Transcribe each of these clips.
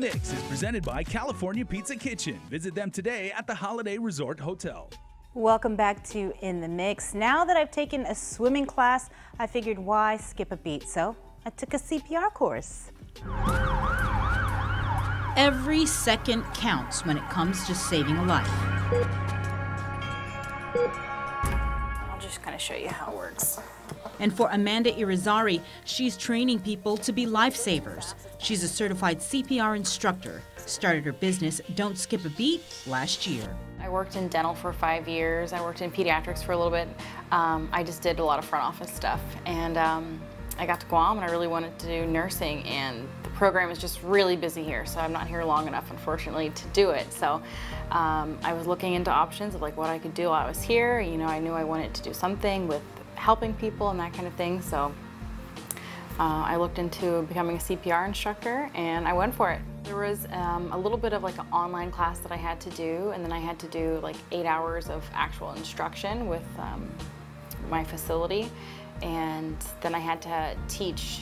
Mix is presented by California Pizza Kitchen. Visit them today at the Holiday Resort Hotel. Welcome back to In the Mix. Now that I've taken a swimming class, I figured why skip a beat, so I took a CPR course. Every second counts when it comes to saving a life. I'll just kind of show you how it works. And for Amanda Irizarry, she's training people to be lifesavers. She's a certified CPR instructor. Started her business, Don't Skip a Beat, last year. I worked in dental for 5 years. I worked in pediatrics for a little bit. I just did a lot of front office stuff. And I got to Guam and I really wanted to do nursing, and the program is just really busy here, so I'm not here long enough, unfortunately, to do it. So I was looking into options of like what I could do while I was here. You know, I knew I wanted to do something with helping people and that kind of thing, so I looked into becoming a CPR instructor and I went for it. There was a little bit of like an online class that I had to do, and then I had to do like 8 hours of actual instruction with my facility, and then I had to teach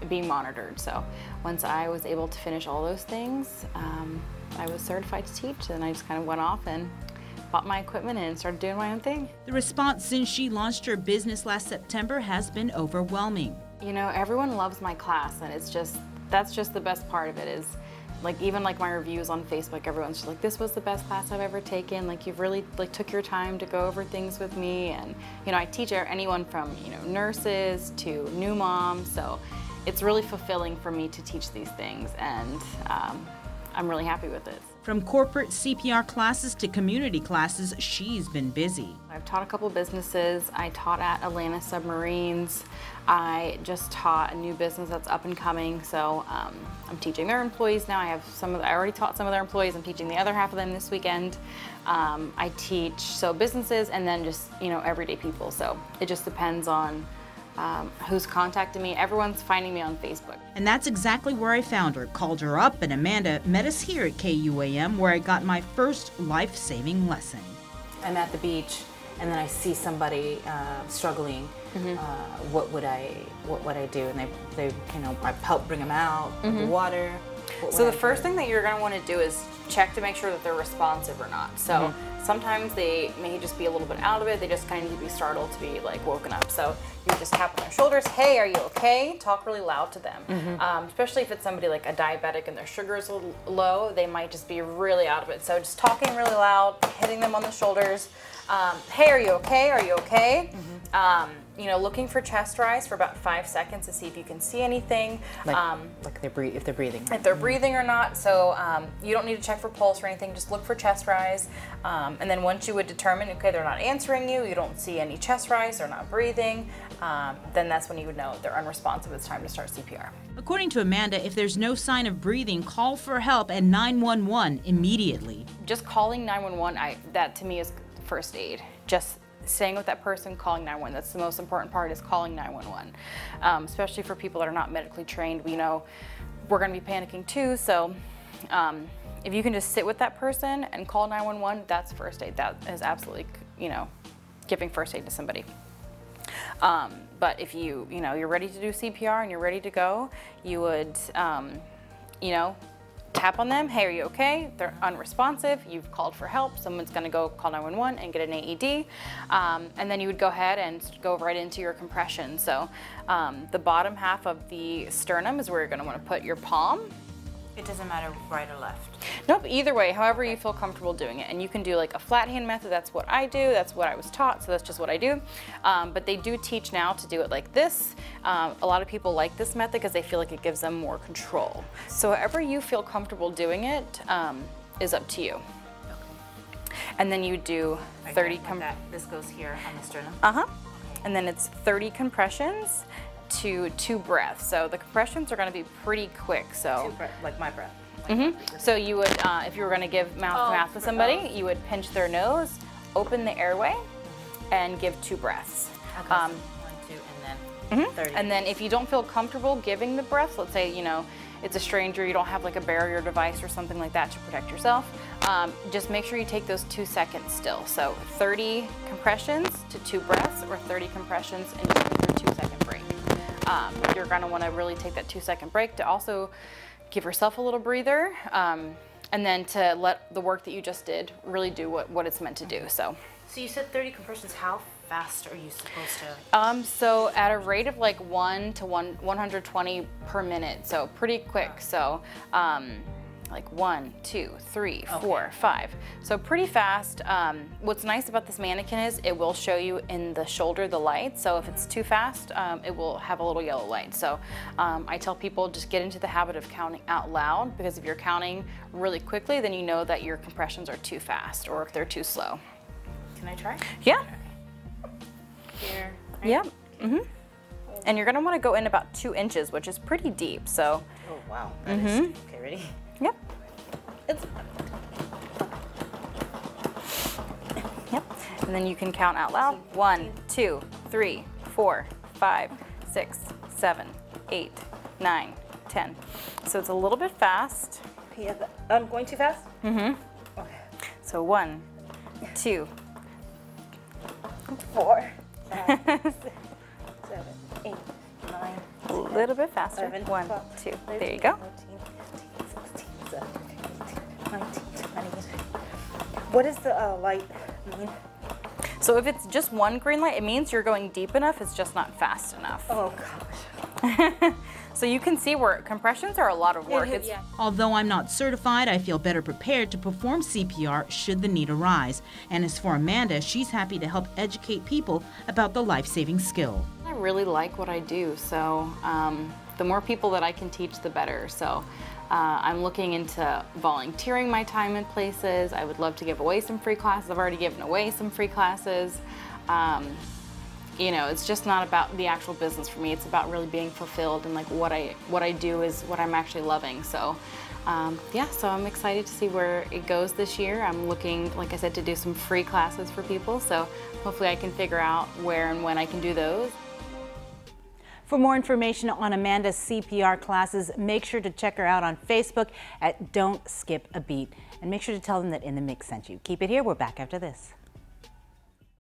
being monitored. So once I was able to finish all those things, I was certified to teach, and I just kind of went off and bought my equipment and started doing my own thing. The response since she launched her business last September has been overwhelming. You know, everyone loves my class, and that's just the best part of it is, like, even like my reviews on Facebook, everyone's just like, this was the best class I've ever taken. Like, you've really like took your time to go over things with me. And, you know, I teach anyone from, you know, nurses to new moms. So it's really fulfilling for me to teach these things, and I'm really happy with it. From corporate CPR classes to community classes, she's been busy. I've taught a couple businesses. I taught at Atlanta Submarines. I just taught a new business that's up and coming, so I'm teaching their employees now. I already taught some of their employees. I'm teaching the other half of them this weekend. I teach businesses and then just, you know, everyday people. So it just depends on who's contacting me. Everyone's finding me on Facebook. And that's exactly where I found her. Called her up, and Amanda met us here at KUAM, where I got my first life-saving lesson. I'm at the beach, and then I see somebody struggling. What would I do? And they you know, I help bring them out of the water. So the first thing that you're going to want to do is check to make sure that they're responsive or not. So sometimes they may just be a little bit out of it. They just kind of need to be startled to be like woken up. So you just tap on their shoulders. Hey, are you okay? Talk really loud to them. Especially if it's somebody like a diabetic and their sugar is low, they might just be really out of it. So just talking really loud, hitting them on the shoulders. Hey, are you okay? Are you okay? You know, looking for chest rise for about 5 seconds to see if you can see anything. Like if they're breathing. If they're breathing or not. So you don't need to check for pulse or anything, just look for chest rise. And then once you would determine, okay, they're not answering you, you don't see any chest rise, they're not breathing, then that's when you would know they're unresponsive. It's time to start CPR. According to Amanda, if there's no sign of breathing, call for help at 911 immediately. Just calling 911, that to me is first aid. Just staying with that person, calling 911. That's the most important part, is calling 911. Especially for people that are not medically trained. We know we're going to be panicking too, so if you can just sit with that person and call 911, that's first aid. That is absolutely, you know, giving first aid to somebody. But if you're ready to do CPR and you're ready to go, you would, you know, tap on them. Hey, are you okay? They're unresponsive. You've called for help. Someone's going to go call 911 and get an AED. And then you would go ahead and go right into your compression. So the bottom half of the sternum is where you're going to want to put your palm. It doesn't matter right or left. Nope, either way, however you feel comfortable doing it. And you can do like a flat hand method. That's what I do. That's what I was taught, so that's just what I do. But they do teach now to do it like this. A lot of people like this method because they feel like it gives them more control. So however you feel comfortable doing it is up to you. Okay. And then you do 30 This goes here on the sternum? Okay. And then it's 30 compressions to 2 breaths. So the compressions are going to be pretty quick. So like my breath. So you would, if you were going to give mouth to mouth to somebody, you would pinch their nose, open the airway, and give 2 breaths. Okay, so 1, 2, and then 30. And then if you don't feel comfortable giving the breath, let's say, you know, it's a stranger, you don't have like a barrier device or something like that to protect yourself, just make sure you take those 2 seconds still. So 30 compressions to 2 breaths, or 30 compressions and you take your 2-second break. You're going to want to really take that 2-second break to also give yourself a little breather, and then to let the work that you just did really do what it's meant to do. So you said 30 compressions. How fast are you supposed to? So at a rate of like 120 per minute, so pretty quick. So like 1, 2, 3, 4, 5. So pretty fast. What's nice about this mannequin is it will show you in the shoulder the light. So if it's too fast, it will have a little yellow light. So I tell people just get into the habit of counting out loud, because if you're counting really quickly, then you know that your compressions are too fast or if they're too slow. Can I try? Yeah. Here. Right? Yeah. And you're gonna want to go in about 2 inches, which is pretty deep. So. Oh wow. That is, okay, ready? Yep. Yep. And then you can count out loud. 1, 2, 3, 4, 5, 6, 7, 8, 9, 10. So it's a little bit fast. Yeah, I'm going too fast? Okay. So 1, 2, 4, 5, 6, 7, 8, 9, a little bit faster. 11, 1, 12, 2. 13, There you go. 14, 15, 16, 17, 18, 19, 20. What does the light mean? So if it's just one green light, it means you're going deep enough, it's just not fast enough. Oh gosh. So you can see where compressions are a lot of work. It's, Although I'm not certified, I feel better prepared to perform CPR should the need arise. And as for Amanda, she's happy to help educate people about the life-saving skill. I really like what I do, so the more people that I can teach, the better. So I'm looking into volunteering my time in places. I would love to give away some free classes. I've already given away some free classes. You know, it's just not about the actual business for me. It's about really being fulfilled, and like what I do is what I'm actually loving. So yeah, so I'm excited to see where it goes this year. I'm looking, like I said, to do some free classes for people. So hopefully I can figure out where and when I can do those. For more information on Amanda's CPR classes, make sure to check her out on Facebook at Don't Skip a Beat. And make sure to tell them that In the Mix sent you. Keep it here. We're back after this.